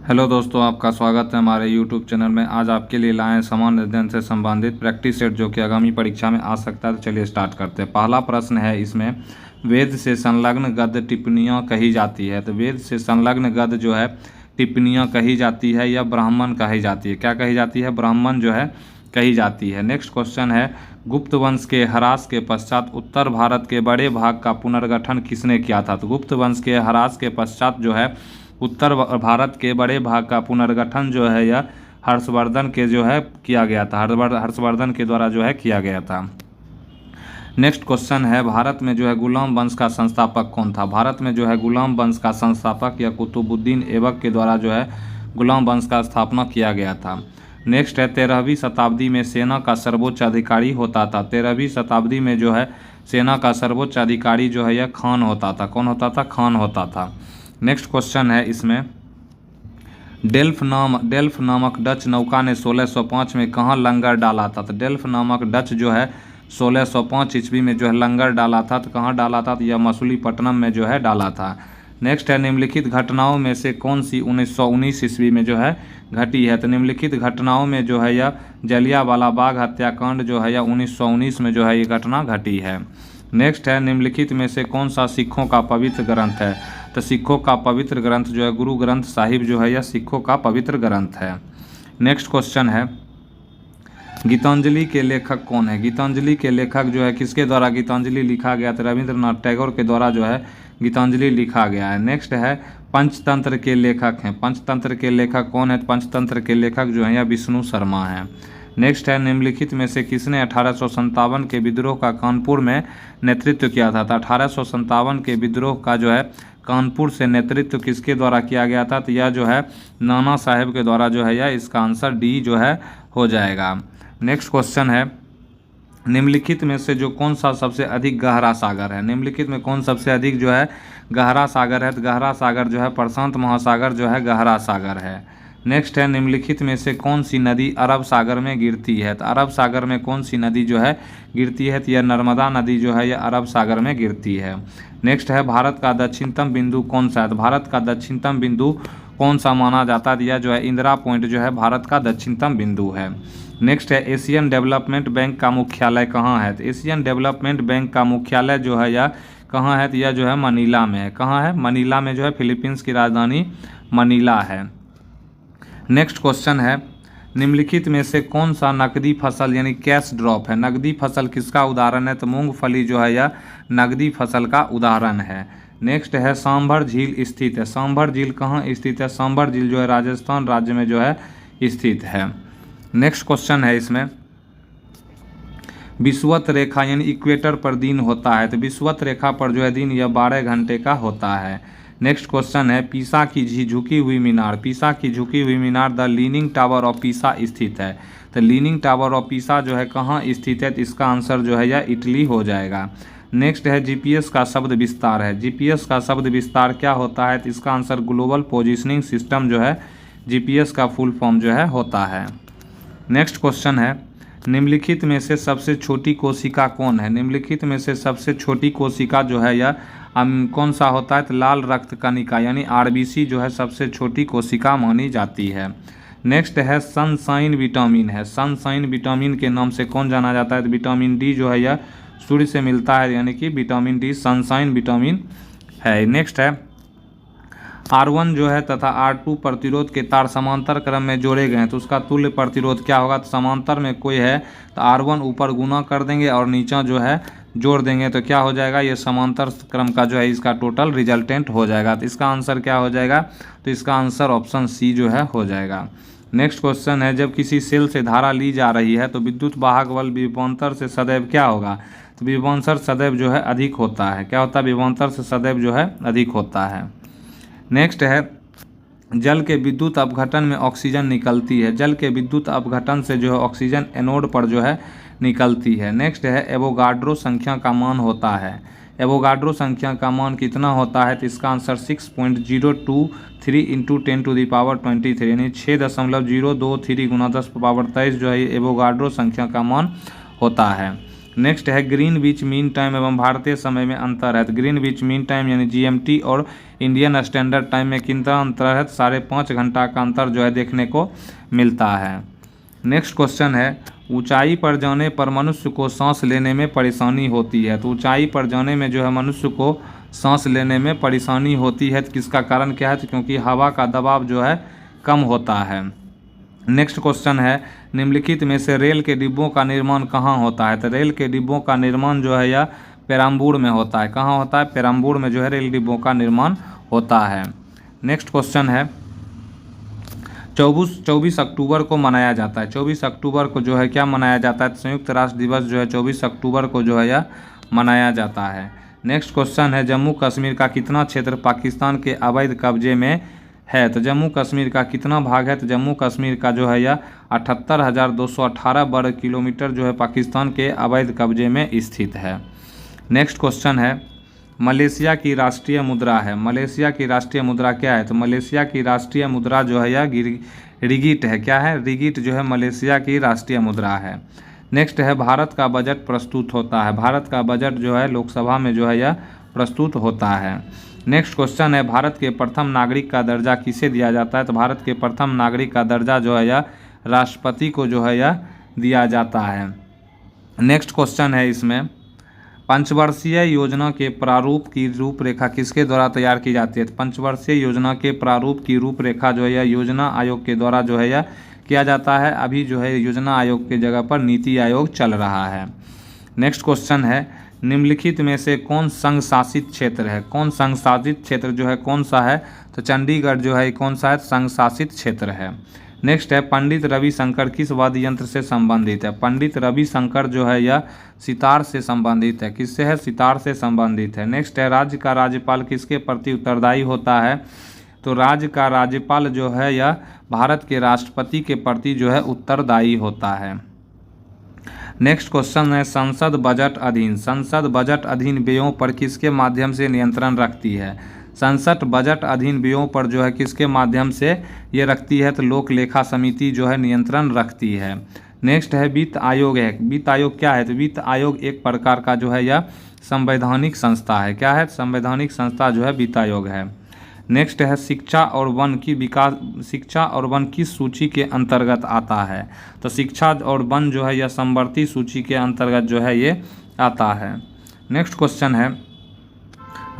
Hello दोस्तों, आपका स्वागत है हमारे यूट्यूब चैनल में। आज आपके लिए लाए हैं सामान्य अध्ययन से संबंधित प्रैक्टिस सेट जो कि आगामी परीक्षा में आ सकता है। तो चलिए स्टार्ट करते हैं। पहला प्रश्न है इसमें, वेद से संलग्न गद्य टिप्पणियाँ कही जाती है। तो वेद से संलग्न गद्य जो है टिप्पणियाँ कही जाती है या ब्राह्मण कही जाती है। क्या कही जाती है? ब्राह्मण जो है कही जाती है। नेक्स्ट क्वेश्चन है, गुप्त वंश के ह्रास के पश्चात उत्तर भारत के बड़े भाग का पुनर्गठन किसने किया था? तो गुप्त वंश के ह्रास के पश्चात जो है उत्तर भारत के बड़े भाग का पुनर्गठन जो है यह हर्षवर्धन के जो है किया गया था। हर्षवर्धन के द्वारा जो है किया गया था। नेक्स्ट क्वेश्चन है, भारत में जो है गुलाम वंश का संस्थापक कौन था? भारत में जो है गुलाम वंश का संस्थापक या कुतुबुद्दीन ऐबक के द्वारा जो है गुलाम वंश का स्थापना किया गया था। नेक्स्ट है, 13वीं शताब्दी में सेना का सर्वोच्च अधिकारी होता था। 13वीं शताब्दी में जो है सेना का सर्वोच्च अधिकारी जो है यह खान होता था। कौन होता था? खान होता था। नेक्स्ट क्वेश्चन है इसमें, डेल्फ नामक डच नौका ने 1605 में कहाँ लंगर डाला था? तो डेल्फ नामक डच जो है 1605 ईस्वी में जो है लंगर डाला था। तो कहाँ डाला था? तो यह मसूलीपट्टनम में जो है डाला था। नेक्स्ट है, निम्नलिखित घटनाओं में से कौन सी 1919 ईस्वी में जो है घटी है? तो निम्नलिखित घटनाओं में जो है यह जलियांवाला बाग हत्याकांड जो है यह 1919 में जो है ये घटना घटी है। नेक्स्ट है, निम्नलिखित में से कौन सा सिखों का पवित्र ग्रंथ है? तो सिखों का पवित्र ग्रंथ जो है गुरु ग्रंथ साहिब जो है यह सिखों का पवित्र ग्रंथ है। नेक्स्ट क्वेश्चन है, गीतांजलि के लेखक कौन है? गीतांजलि के लेखक जो है किसके द्वारा गीतांजलि लिखा गया? तो रविंद्रनाथ टैगोर के द्वारा जो है गीतांजलि लिखा गया है। नेक्स्ट है, पंचतंत्र के लेखक हैं। पंचतंत्र के लेखक कौन है? पंचतंत्र के लेखक जो है यह विष्णु शर्मा है। नेक्स्ट है, निम्नलिखित में से किसने 1857 के विद्रोह का कानपुर में नेतृत्व किया था? तो 1857 के विद्रोह का जो है कानपुर से नेतृत्व किसके द्वारा किया गया था? तो यह जो है नाना साहेब के द्वारा जो है यह इसका आंसर डी जो है हो जाएगा। नेक्स्ट क्वेश्चन है, निम्नलिखित में से जो कौन सा सबसे अधिक गहरा सागर है? निम्नलिखित में कौन सबसे अधिक जो है गहरा सागर है? तो गहरा सागर जो है प्रशांत महासागर जो है गहरा सागर है। नेक्स्ट है, निम्नलिखित में से कौन सी नदी अरब सागर में गिरती है? तो अरब सागर में कौन सी नदी जो है गिरती है? तो यह नर्मदा नदी जो है यह अरब सागर में गिरती है। नेक्स्ट है, भारत का दक्षिणतम बिंदु कौन सा है? तो भारत का दक्षिणतम बिंदु कौन सा माना जाता है? यह जो है इंदिरा पॉइंट जो है भारत का दक्षिणतम बिंदु है। नेक्स्ट है, एशियन डेवलपमेंट बैंक का मुख्यालय कहाँ है? तो एशियन डेवलपमेंट बैंक का मुख्यालय जो है यह कहाँ है? तो यह जो है मनीला में है। कहाँ है? मनीला में जो है फिलीपींस की राजधानी मनीला है। नेक्स्ट क्वेश्चन है, निम्नलिखित में से कौन सा नकदी फसल यानी कैश ड्रॉप है? नकदी फसल किसका उदाहरण है? तो मूंगफली जो है यह नकदी फसल का उदाहरण है। नेक्स्ट है, सांभर झील स्थित है। सांभर झील कहाँ स्थित है? सांभर झील जो है राजस्थान राज्य में जो है स्थित है। नेक्स्ट क्वेश्चन है इसमें, विषुवत रेखा यानी इक्वेटर पर दिन होता है। तो विषुवत रेखा पर जो है दिन यह 12 घंटे का होता है। नेक्स्ट क्वेश्चन है, पीसा की झुकी हुई मीनार। पीसा की झुकी हुई मीनार the leaning tower of Pisa स्थित है। तो लीनिंग टावर ऑफ पीसा जो है कहाँ स्थित है? तो इसका आंसर जो है यह इटली हो जाएगा। नेक्स्ट है, जीपीएस का शब्द विस्तार है। जीपीएस का शब्द विस्तार क्या होता है? तो इसका आंसर ग्लोबल पोजिशनिंग सिस्टम जो है जीपीएस का फुल फॉर्म जो है होता है। नेक्स्ट क्वेश्चन है, निम्नलिखित में से सबसे छोटी कोशिका कौन है? निम्नलिखित में से सबसे छोटी कोशिका जो है यह कौन सा होता है? तो लाल रक्त कणिका यानी आरबीसी जो है सबसे छोटी कोशिका मानी जाती है। नेक्स्ट है, सनशाइन विटामिन है। सनशाइन विटामिन के नाम से कौन जाना जाता है? तो विटामिन डी जो है यह सूर्य से मिलता है यानी कि विटामिन डी सनशाइन विटामिन है। नेक्स्ट है, R1 जो है तथा R2 प्रतिरोध के तार समांतर क्रम में जोड़े गए हैं तो उसका तुल्य प्रतिरोध क्या होगा? तो समांतर में कोई है तो R1 ऊपर गुना कर देंगे और नीचे जो है जोड़ देंगे तो क्या हो जाएगा? ये समांतर क्रम का जो है इसका टोटल रिजल्टेंट हो जाएगा। तो इसका आंसर क्या हो जाएगा? तो इसका आंसर ऑप्शन सी जो है हो जाएगा। नेक्स्ट क्वेश्चन है, जब किसी सेल से धारा ली जा रही है तो विद्युत वाहक बल विभवांतर से सदैव क्या होगा? तो विभवांतर सदैव जो है अधिक होता है। क्या होता है? विभवांतर से सदैव जो है अधिक होता है। नेक्स्ट है, जल के विद्युत अपघटन में ऑक्सीजन निकलती है। जल के विद्युत अपघटन से जो है ऑक्सीजन एनोड पर जो है निकलती है। नेक्स्ट है, एवोगाड्रो संख्या का मान होता है। एवोगाड्रो संख्या का मान कितना होता है? तो इसका आंसर 6.023 × 10⁻23 यानी 6.023 × 10⁻23 जो है एवोगाड्रो संख्या का मान होता है। नेक्स्ट है ग्रीनविच मीन टाइम एवं भारतीय समय में अंतर है। तो ग्रीनविच मीन टाइम यानी GMT और इंडियन स्टैंडर्ड टाइम में कितना अंतर है? 5.5 घंटा का अंतर जो है देखने को मिलता है। नेक्स्ट क्वेश्चन है ऊंचाई पर जाने पर मनुष्य को सांस लेने में परेशानी होती है। तो ऊंचाई पर जाने में जो है मनुष्य को सांस लेने में परेशानी होती है। तो किसका कारण क्या है? तो क्योंकि हवा का दबाव जो है कम होता है। नेक्स्ट क्वेश्चन है निम्नलिखित में से रेल के डिब्बों का निर्माण कहाँ होता है? तो रेल के डिब्बों का निर्माण जो है यह पेराम्बूर में होता है। कहाँ होता है? पेराम्बूर में जो है रेल डिब्बों का निर्माण होता है। नेक्स्ट क्वेश्चन है 24 अक्टूबर को मनाया जाता है। 24 अक्टूबर को जो है क्या मनाया जाता है? संयुक्त राष्ट्र दिवस जो है 24 अक्टूबर को जो है यह मनाया जाता है। नेक्स्ट क्वेश्चन है जम्मू कश्मीर का कितना क्षेत्र पाकिस्तान के अवैध कब्जे में है? तो जम्मू कश्मीर का कितना भाग है? तो जम्मू कश्मीर का जो है यह 78,218 वर्ग किलोमीटर जो है पाकिस्तान के अवैध कब्जे में स्थित है। नेक्स्ट क्वेश्चन है मलेशिया की राष्ट्रीय मुद्रा है। मलेशिया की राष्ट्रीय मुद्रा क्या है? तो मलेशिया की राष्ट्रीय मुद्रा जो है यह रिगिट है। क्या है? रिगिट जो है मलेशिया की राष्ट्रीय मुद्रा है। नेक्स्ट है भारत का बजट प्रस्तुत होता है। भारत का बजट जो है लोकसभा में जो है यह प्रस्तुत होता है। नेक्स्ट क्वेश्चन है भारत के प्रथम नागरिक का दर्जा किसे दिया जाता है? तो भारत के प्रथम नागरिक का दर्जा जो है यह राष्ट्रपति को जो है यह दिया जाता है। नेक्स्ट क्वेश्चन है इसमें पंचवर्षीय योजना के प्रारूप की रूपरेखा किसके द्वारा तैयार की जाती है? तो पंचवर्षीय योजना के प्रारूप की रूपरेखा जो है यह योजना आयोग के द्वारा जो है यह किया जाता है। अभी जो है योजना आयोग के जगह पर नीति आयोग चल रहा है। नेक्स्ट क्वेश्चन है निम्नलिखित में से कौन संघ शासित क्षेत्र है? कौन संघ शासित क्षेत्र जो है कौन सा है? तो चंडीगढ़ जो है कौन सा है? संघ शासित क्षेत्र है। नेक्स्ट है पंडित रविशंकर किस वाद्य यंत्र से संबंधित है? पंडित रविशंकर जो है यह सितार से संबंधित है। किससे है? सितार से संबंधित है। नेक्स्ट है राज्य का राज्यपाल किसके प्रति उत्तरदायी होता है? तो राज्य का राज्यपाल जो है यह भारत के राष्ट्रपति के प्रति जो है उत्तरदायी होता है। नेक्स्ट क्वेश्चन है संसद बजट अधीन। संसद बजट अधीन व्ययों पर किसके माध्यम से नियंत्रण रखती है? संसद बजट अधीन व्ययों पर जो है किसके माध्यम से ये रखती है? तो लोक लेखा समिति जो है नियंत्रण रखती है। नेक्स्ट है वित्त आयोग है। वित्त आयोग क्या है? तो वित्त आयोग एक प्रकार का जो है यह संवैधानिक संस्था है। क्या है? संवैधानिक संस्था जो है वित्त आयोग है। नेक्स्ट है शिक्षा और वन किस सूची के अंतर्गत आता है? तो शिक्षा और वन जो है यह समवर्ती सूची के अंतर्गत जो है ये आता है। नेक्स्ट क्वेश्चन है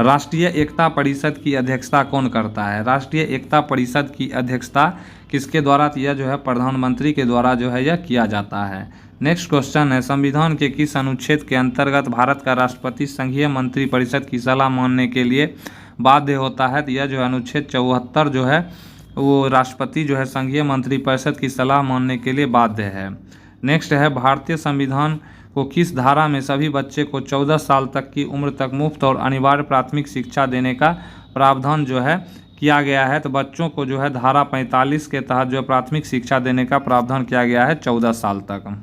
राष्ट्रीय एकता परिषद की अध्यक्षता कौन करता है? राष्ट्रीय एकता परिषद की अध्यक्षता किसके द्वारा? यह जो है प्रधानमंत्री के द्वारा जो है यह किया जाता है। नेक्स्ट क्वेश्चन है संविधान के किस अनुच्छेद के अंतर्गत भारत का राष्ट्रपति संघीय मंत्रिपरिषद की सलाह मानने के लिए बाध्य होता है? तो यह जो है अनुच्छेद 74 जो है वो राष्ट्रपति जो है संघीय मंत्रिपरिषद की सलाह मानने के लिए बाध्य है। नेक्स्ट है भारतीय संविधान को किस धारा में सभी बच्चे को 14 साल तक की उम्र तक मुफ्त और अनिवार्य प्राथमिक शिक्षा देने का प्रावधान जो है किया गया है? तो बच्चों को जो है धारा 45 के तहत जो प्राथमिक शिक्षा देने का प्रावधान किया गया है 14 साल तक।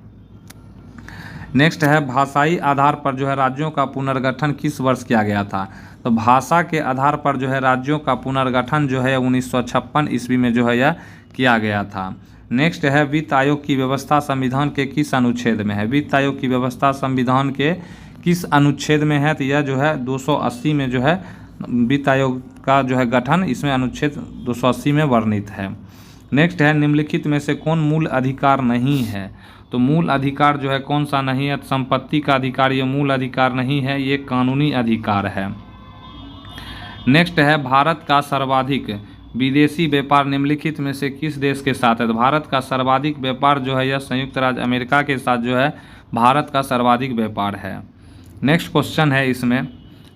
नेक्स्ट है भाषाई आधार पर जो है राज्यों का पुनर्गठन किस वर्ष किया गया था? तो भाषा के आधार पर जो है राज्यों का पुनर्गठन जो है 1956 ईस्वी में जो है यह किया गया था। नेक्स्ट है वित्त आयोग की व्यवस्था संविधान के किस अनुच्छेद में है? वित्त आयोग की व्यवस्था संविधान के किस अनुच्छेद में है? तो यह जो है 280 में जो है वित्त आयोग का जो है गठन इसमें अनुच्छेद 280 में वर्णित है। नेक्स्ट है निम्नलिखित में से कौन मूल अधिकार नहीं है? तो मूल अधिकार जो है कौन सा नहीं है? संपत्ति का अधिकार ये मूल अधिकार नहीं है, ये कानूनी अधिकार है। नेक्स्ट है भारत का सर्वाधिक विदेशी व्यापार निम्नलिखित में से किस देश के साथ है? तो भारत का सर्वाधिक व्यापार जो है यह संयुक्त राज्य अमेरिका के साथ जो है भारत का सर्वाधिक व्यापार है। नेक्स्ट क्वेश्चन है इसमें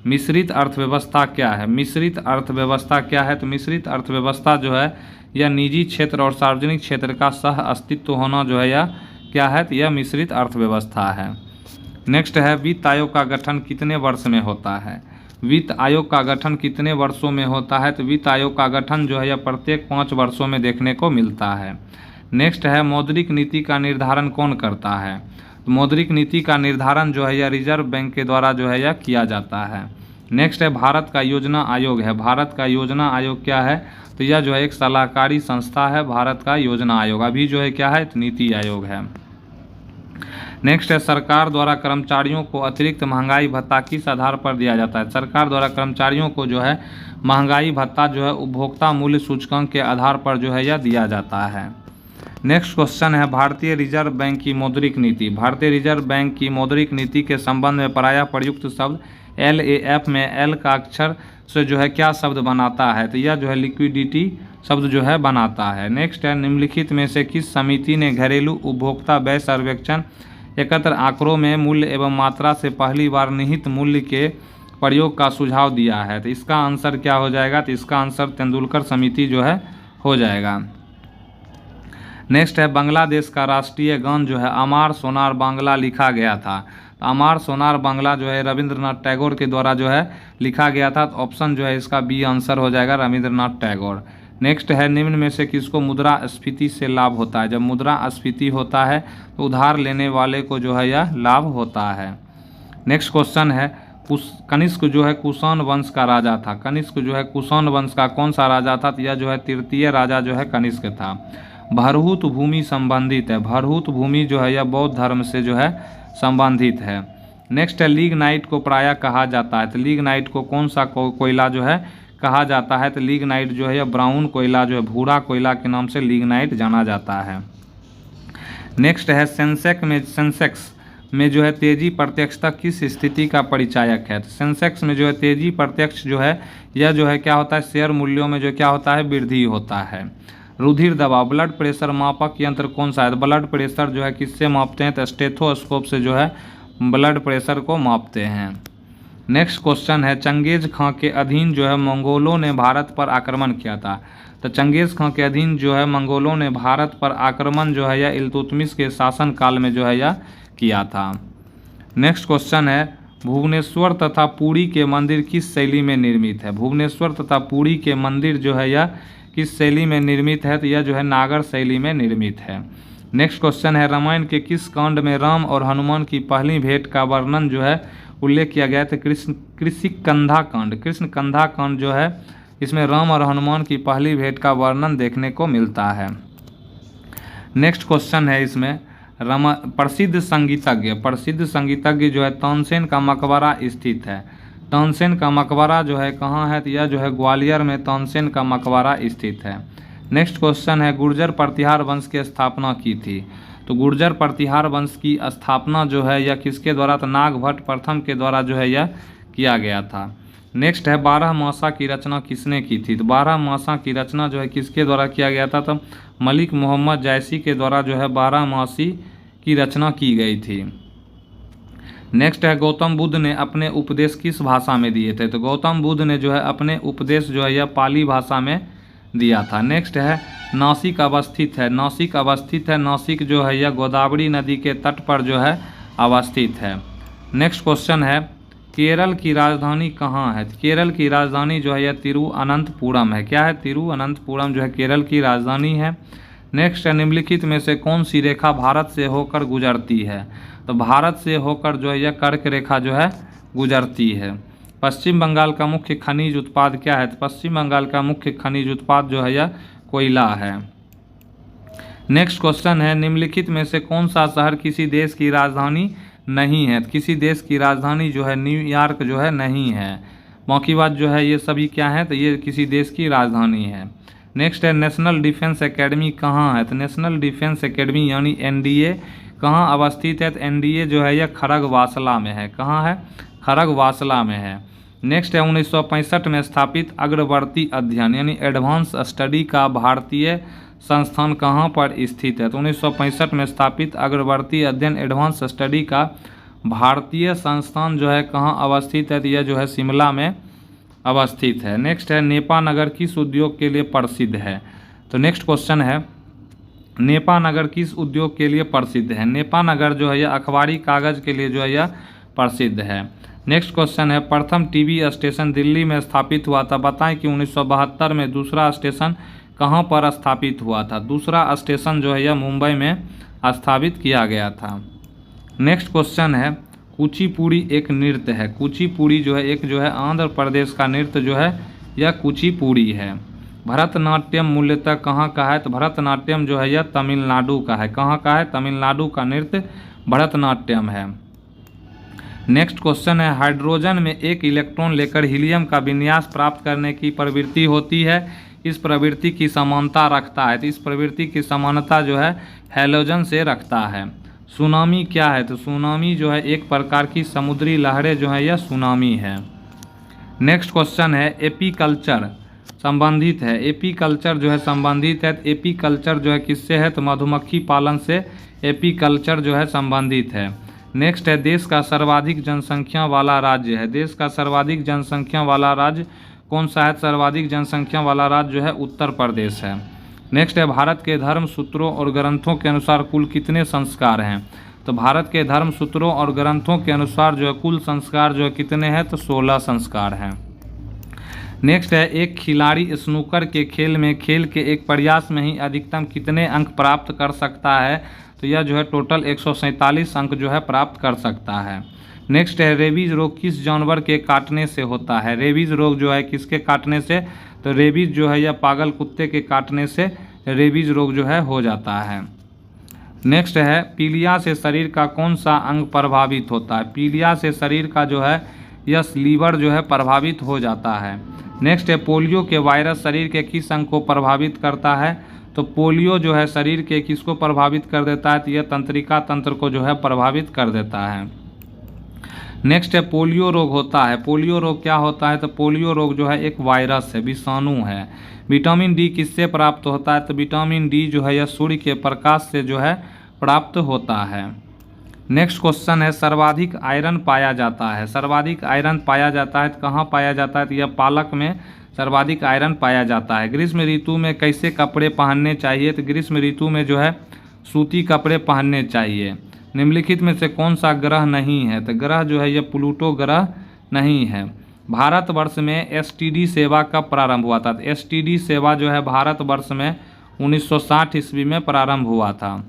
मिश्रित अर्थव्यवस्था क्या है? मिश्रित अर्थव्यवस्था क्या है? तो मिश्रित अर्थव्यवस्था जो है यह निजी क्षेत्र और सार्वजनिक क्षेत्र का सह अस्तित्व होना जो है यह क्या है? तो यह मिश्रित अर्थव्यवस्था है। नेक्स्ट है वित्त आयोग का गठन कितने वर्ष में होता है? वित्त आयोग का गठन कितने वर्षों में होता है? तो वित्त आयोग का गठन जो है यह प्रत्येक 5 वर्षों में देखने को मिलता है। नेक्स्ट है मौद्रिक नीति का निर्धारण कौन करता है? तो मौद्रिक नीति का निर्धारण जो है यह रिजर्व बैंक के द्वारा जो है यह किया जाता है। नेक्स्ट है भारत का योजना आयोग है। भारत का योजना आयोग क्या है? तो यह जो है एक सलाहकारी संस्था है भारत का योजना आयोग। अभी जो है क्या है? तो नीति आयोग है। नेक्स्ट है सरकार द्वारा कर्मचारियों को अतिरिक्त महंगाई भत्ता किस आधार पर दिया जाता है। सरकार द्वारा कर्मचारियों को जो है महंगाई भत्ता जो है उपभोक्ता मूल्य सूचकांक के आधार पर जो है यह दिया जाता है। नेक्स्ट क्वेश्चन है भारतीय रिजर्व बैंक की मौद्रिक नीति। भारतीय रिजर्व बैंक की मौद्रिक नीति के संबंध में प्रायः प्रयुक्त शब्द LAF में L का अक्षर से जो है क्या शब्द बनाता है, तो यह जो है लिक्विडिटी शब्द जो है बनाता है। नेक्स्ट है निम्नलिखित में से किस समिति ने घरेलू उपभोक्ता व्यय सर्वेक्षण एकत्र आंकड़ों में मूल्य एवं मात्रा से पहली बार निहित मूल्य के प्रयोग का सुझाव दिया है, तो इसका आंसर क्या हो जाएगा, तो इसका आंसर तेंदुलकर समिति जो है हो जाएगा। नेक्स्ट है बांग्लादेश का राष्ट्रीय गान जो है अमार सोनार बांग्ला लिखा गया था, तो अमार सोनार बांग्ला जो है रविंद्रनाथ टैगोर के द्वारा जो है लिखा गया था, तो ऑप्शन जो है इसका बी आंसर हो जाएगा रविंद्रनाथ टैगोर। नेक्स्ट है निम्न में से किसको मुद्रास्फीति से लाभ होता है। जब मुद्रास्फीति होता है तो उधार लेने वाले को जो है यह लाभ होता है। नेक्स्ट क्वेश्चन है कनिष्क जो है कुषाण वंश का राजा था। कनिष्क जो है कुषाण वंश का कौन सा राजा था, तो यह जो है तृतीय राजा जो है कनिष्क था। भरहूत भूमि संबंधित है। भरहूत भूमि जो है यह बौद्ध धर्म से जो है संबंधित है। नेक्स्ट है लिग्नाइट को प्रायः कहा जाता है, तो लिग्नाइट को कौन सा कोयला जो है कहा जाता है, तो लिग्नाइट जो है यह ब्राउन कोयला जो है भूरा कोयला के नाम से लिग्नाइट जाना जाता है। नेक्स्ट है सेंसेक्स में जो है तेजी प्रत्यक्षता किस स्थिति का परिचायक है। तो सेंसेक्स में जो है तेजी प्रत्यक्ष जो है यह जो है क्या होता है शेयर मूल्यों में जो क्या होता है वृद्धि होता है। रुधिर दबाव ब्लड प्रेशर मापक यंत्र कौन सा है, ब्लड प्रेशर जो है किससे मापते हैं, तो स्टेथोस्कोप से जो है ब्लड प्रेशर को मापते हैं। नेक्स्ट क्वेश्चन है चंगेज खां के अधीन जो है मंगोलों ने भारत पर आक्रमण किया था। तो चंगेज खां के अधीन जो है मंगोलों ने भारत पर आक्रमण जो है यह इल्तुतमिश के शासन काल में जो है यह किया था। नेक्स्ट क्वेश्चन है भुवनेश्वर तथा पुरी के मंदिर किस शैली में निर्मित है। भुवनेश्वर तथा पुरी के मंदिर जो है यह किस शैली में निर्मित है, तो यह जो है नागर शैली में निर्मित है। नेक्स्ट क्वेश्चन है रामायण के किस कांड में राम और हनुमान की पहली भेंट का वर्णन जो है उल्लेख किया गया है, तो कृषिकंधा कांड। कृष्णकंधा कांड जो है इसमें राम और हनुमान की पहली भेंट का वर्णन देखने को मिलता है। नेक्स्ट क्वेश्चन है इसमें प्रसिद्ध संगीतज्ञ जो है तानसेन का मकबरा स्थित है। तानसेन का मकबरा जो है कहाँ है, तो यह जो है ग्वालियर में तानसेन का मकबरा स्थित है। नेक्स्ट क्वेश्चन है गुर्जर प्रतिहार वंश की स्थापना की थी। तो गुर्जर प्रतिहार वंश की स्थापना जो है यह किसके द्वारा, तो नागभट्ट प्रथम के द्वारा जो है यह किया गया था। नेक्स्ट है 12 मासा की रचना किसने की थी। तो 12 मासा की रचना जो है किसके द्वारा किया गया था, तो मलिक मोहम्मद जैसी के द्वारा जो है 12 मासी की रचना की गई थी। नेक्स्ट है गौतम बुद्ध ने अपने उपदेश किस भाषा में दिए थे। तो गौतम बुद्ध ने जो है अपने उपदेश जो है यह पाली भाषा में दिया था। नेक्स्ट है नासिक अवस्थित है। नासिक जो है यह गोदावरी नदी के तट पर जो है अवस्थित है। नेक्स्ट क्वेश्चन है केरल की राजधानी कहाँ है। केरल की राजधानी जो है यह तिरुअनंतपुरम है। क्या है, तिरुअनंतपुरम जो है केरल की राजधानी है। नेक्स्ट है निम्नलिखित में से कौन सी रेखा भारत से होकर गुजरती है। तो भारत से होकर जो है यह कर्क रेखा जो है गुजरती है। पश्चिम बंगाल का मुख्य खनिज उत्पाद क्या है। तो पश्चिम बंगाल का मुख्य खनिज उत्पाद जो है यह कोयला है। नेक्स्ट क्वेश्चन है निम्नलिखित में से कौन सा शहर किसी देश की राजधानी नहीं है। तो किसी देश की राजधानी जो है न्यूयॉर्क जो है नहीं है। बाकी बात जो है ये सभी क्या है, तो ये किसी देश की राजधानी है। नेक्स्ट है नेशनल डिफेंस एकेडमी कहाँ है। तो नेशनल डिफेंस एकेडमी यानी NDA कहाँ अवस्थित है। तो NDA जो है यह खड़गवासला में है। कहाँ है, खड़गवासला में है। नेक्स्ट है 1965 में स्थापित अग्रवर्ती अध्ययन यानी एडवांस स्टडी का भारतीय संस्थान कहाँ पर स्थित है। तो 1965 में स्थापित अग्रवर्ती अध्ययन एडवांस स्टडी का भारतीय संस्थान जो है कहाँ अवस्थित है, तो यह जो है शिमला में अवस्थित है। नेक्स्ट है नेपा नगर किस उद्योग के लिए प्रसिद्ध है। तो नेक्स्ट क्वेश्चन है नेपा नगर किस उद्योग के लिए प्रसिद्ध है। नेपा नगर जो है यह अखबारी कागज के लिए जो है यह प्रसिद्ध है। नेक्स्ट क्वेश्चन है प्रथम टीवी स्टेशन दिल्ली में स्थापित हुआ था। बताएं कि 1972 में दूसरा स्टेशन कहां पर स्थापित हुआ था। दूसरा स्टेशन जो है यह मुंबई में स्थापित किया गया था। नेक्स्ट क्वेश्चन है कुचिपुड़ी एक नृत्य है। कुचिपुड़ी जो है एक जो है आंध्र प्रदेश का नृत्य जो है यह कुचिपुड़ी है। भरतनाट्यम मूल्यतः कहाँ का है। तो भरतनाट्यम जो है यह तमिलनाडु का है। कहाँ का है, तमिलनाडु का नृत्य भरतनाट्यम है। नेक्स्ट क्वेश्चन है, हाइड्रोजन में एक इलेक्ट्रॉन लेकर हीलियम का विन्यास प्राप्त करने की प्रवृत्ति होती है, इस प्रवृत्ति की समानता रखता है। तो इस प्रवृत्ति की समानता जो है हैलोजन से रखता है। सुनामी क्या है? तो सुनामी जो है एक प्रकार की समुद्री लहरें जो है यह सुनामी है। नेक्स्ट क्वेश्चन है, एपीकल्चर संबंधित है, एपीकल्चर जो है संबंधित है। तो एपीकल्चर जो है किससे है? तो मधुमक्खी पालन से एपीकल्चर जो है संबंधित है। नेक्स्ट है, देश का सर्वाधिक जनसंख्या वाला राज्य है, देश का सर्वाधिक जनसंख्या वाला राज्य कौन सा है? सर्वाधिक जनसंख्या वाला राज्य जो है उत्तर प्रदेश है। नेक्स्ट है, भारत के धर्म सूत्रों और ग्रंथों के अनुसार कुल कितने संस्कार हैं? तो भारत के धर्म सूत्रों और ग्रंथों के अनुसार जो है कुल संस्कार जो है कितने हैं? तो 16 संस्कार हैं। नेक्स्ट है, एक खिलाड़ी स्नूकर के खेल में खेल के एक प्रयास में ही अधिकतम कितने अंक प्राप्त कर सकता है? तो यह जो है टोटल 147 अंक जो है प्राप्त कर सकता है। नेक्स्ट है, रेबीज रोग किस जानवर के काटने से होता है? रेबीज रोग जो है किसके काटने से? तो रेबीज जो है यह पागल कुत्ते के काटने से रेबीज रोग जो है हो जाता है। नेक्स्ट है, पीलिया से शरीर का कौन सा अंग प्रभावित होता है? पीलिया से शरीर का जो है यह लीवर जो है प्रभावित हो जाता है। नेक्स्ट है, पोलियो के वायरस शरीर के किस अंग को प्रभावित करता है? तो पोलियो जो है शरीर के किसको प्रभावित कर देता है? तो यह तंत्रिका तंत्र को जो है प्रभावित कर देता है। नेक्स्ट है, पोलियो रोग होता है, पोलियो रोग क्या होता है? तो पोलियो रोग जो है एक वायरस है, विषाणु है। विटामिन डी किससे प्राप्त होता है? तो विटामिन डी जो है यह सूर्य के प्रकाश से जो है प्राप्त होता है। नेक्स्ट क्वेश्चन है, सर्वाधिक आयरन पाया जाता है, सर्वाधिक आयरन पाया जाता है तो कहाँ पाया जाता है? तो यह पालक में सर्वाधिक आयरन पाया जाता है। ग्रीष्म ऋतु में कैसे कपड़े पहनने चाहिए? तो ग्रीष्म ऋतु में जो है सूती कपड़े पहनने चाहिए। निम्नलिखित में से कौन सा ग्रह नहीं है? तो ग्रह जो है यह प्लूटो ग्रह नहीं है। भारतवर्ष में एसटीडी सेवा कब प्रारंभ हुआ था? तो एसटीडी सेवा जो है भारतवर्ष में 1960 ईस्वी में प्रारंभ हुआ था।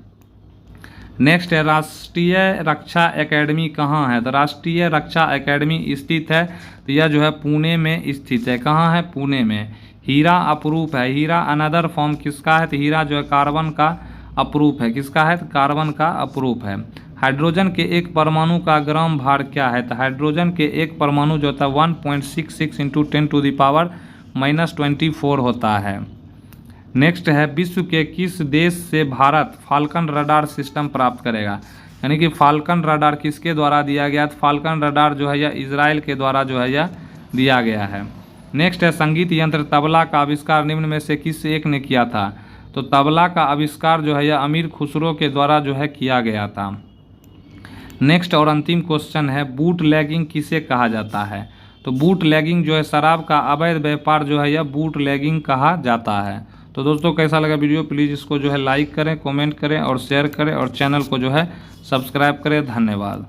नेक्स्ट है, राष्ट्रीय रक्षा एकेडमी कहाँ है? तो राष्ट्रीय रक्षा एकेडमी स्थित है, तो यह जो है पुणे में स्थित है। कहाँ है? पुणे में। हीरा अपरूप है, हीरा अनदर फॉर्म किसका है? तो हीरा जो है कार्बन का अपरूप है, किसका है? तो कार्बन का अपरूप है। हाइड्रोजन के एक परमाणु का ग्राम भार क्या है? तो हाइड्रोजन के एक परमाणु जो होता है 1.66 × 10⁻⁻24 होता है। नेक्स्ट है, विश्व के किस देश से भारत फाल्कन रडार सिस्टम प्राप्त करेगा? यानी कि फाल्कन रडार किसके द्वारा दिया गया? तो फाल्कन रडार जो है यह इजराइल के द्वारा जो है यह दिया गया है। नेक्स्ट है, संगीत यंत्र तबला का आविष्कार निम्न में से किस एक ने किया था? तो तबला का आविष्कार जो है यह अमीर खुसरो के द्वारा जो है किया गया था। नेक्स्ट और अंतिम क्वेश्चन है, बूट लैगिंग किसे कहा जाता है? तो बूट लैगिंग जो है शराब का अवैध व्यापार जो है यह बूट लैगिंग कहा जाता है। तो दोस्तों कैसा लगा वीडियो? प्लीज़ इसको जो है लाइक करें, कमेंट करें और शेयर करें और चैनल को जो है सब्सक्राइब करें। धन्यवाद।